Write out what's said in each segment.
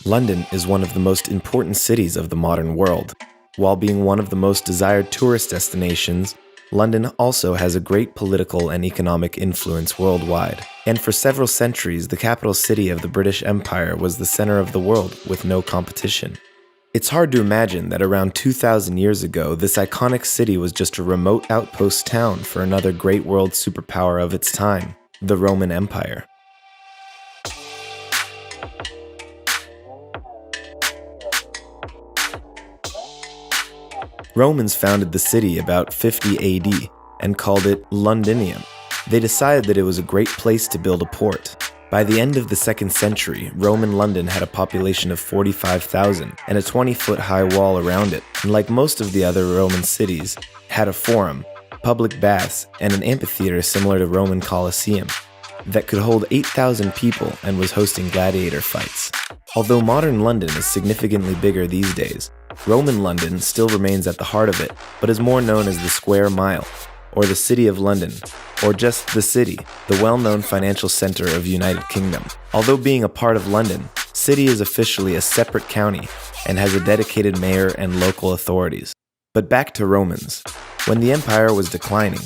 London is one of the most important cities of the modern world. While being one of the most desired tourist destinations, London also has a great political and economic influence worldwide. And for several centuries, the capital city of the British Empire was the center of the world with no competition. It's hard to imagine that around 2,000 years ago, this iconic city was just a remote outpost town for another great world superpower of its time, the Roman Empire. Romans founded the city about 50 AD and called it Londinium. They decided that it was a great place to build a port. By the end of the 2nd century, Roman London had a population of 45,000 and a 20-foot high wall around it, and like most of the other Roman cities, had a forum, public baths, and an amphitheater similar to Roman Colosseum that could hold 8,000 people and was hosting gladiator fights. Although modern London is significantly bigger these days, Roman London still remains at the heart of it, but is more known as the Square Mile, or the City of London, or just the City, the well-known financial center of the United Kingdom. Although being a part of London, City is officially a separate county and has a dedicated mayor and local authorities. But back to Romans. When the empire was declining,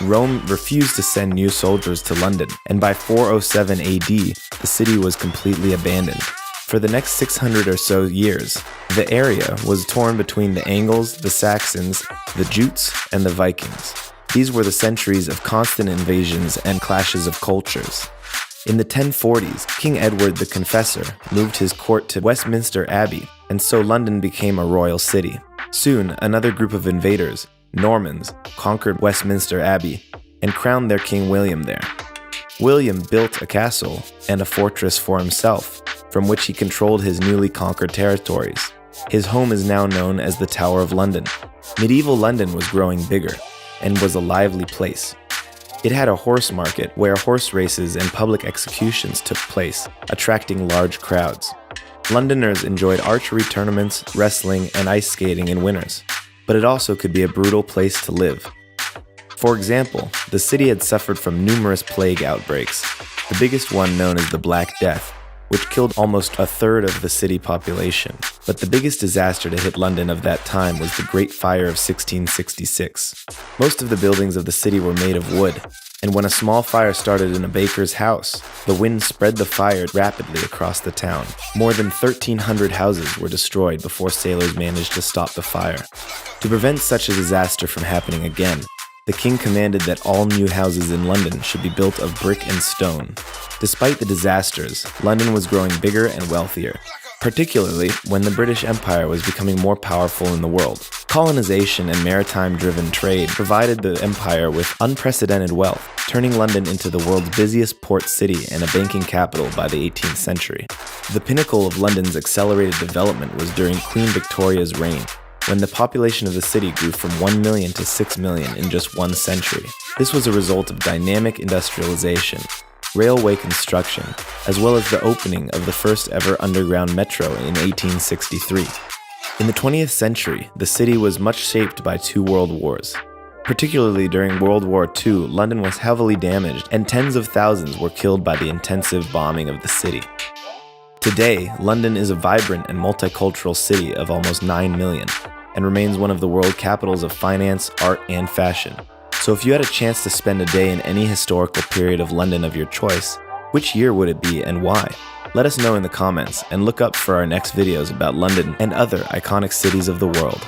Rome refused to send new soldiers to London, and by 407 AD, the city was completely abandoned. For the next 600 or so years, the area was torn between the Angles, the Saxons, the Jutes, and the Vikings. These were the centuries of constant invasions and clashes of cultures. In the 1040s, King Edward the Confessor moved his court to Westminster Abbey, and so London became a royal city. Soon, another group of invaders, Normans, conquered Westminster Abbey and crowned their King William there. William built a castle and a fortress for himself, from which he controlled his newly conquered territories. His home is now known as the Tower of London. Medieval London was growing bigger and was a lively place. It had a horse market where horse races and public executions took place, attracting large crowds. Londoners enjoyed archery tournaments, wrestling, and ice skating in winters, but it also could be a brutal place to live. For example, the city had suffered from numerous plague outbreaks, the biggest one known as the Black Death, which killed almost a third of the city population. But the biggest disaster to hit London of that time was the Great Fire of 1666. Most of the buildings of the city were made of wood, and when a small fire started in a baker's house, the wind spread the fire rapidly across the town. More than 1,300 houses were destroyed before sailors managed to stop the fire. To prevent such a disaster from happening again, the king commanded that all new houses in London should be built of brick and stone. Despite the disasters, London was growing bigger and wealthier, particularly when the British Empire was becoming more powerful in the world. Colonization and maritime-driven trade provided the empire with unprecedented wealth, turning London into the world's busiest port city and a banking capital by the 18th century. The pinnacle of London's accelerated development was during Queen Victoria's reign, when the population of the city grew from 1 million to 6 million in just one century. This was a result of dynamic industrialization, railway construction, as well as the opening of the first ever underground metro in 1863. In the 20th century, the city was much shaped by 2 world wars. Particularly during World War II, London was heavily damaged and tens of thousands were killed by the intensive bombing of the city. Today, London is a vibrant and multicultural city of almost 9 million and remains one of the world capitals of finance, art, and fashion. So if you had a chance to spend a day in any historical period of London of your choice, which year would it be and why? Let us know in the comments and look up for our next videos about London and other iconic cities of the world.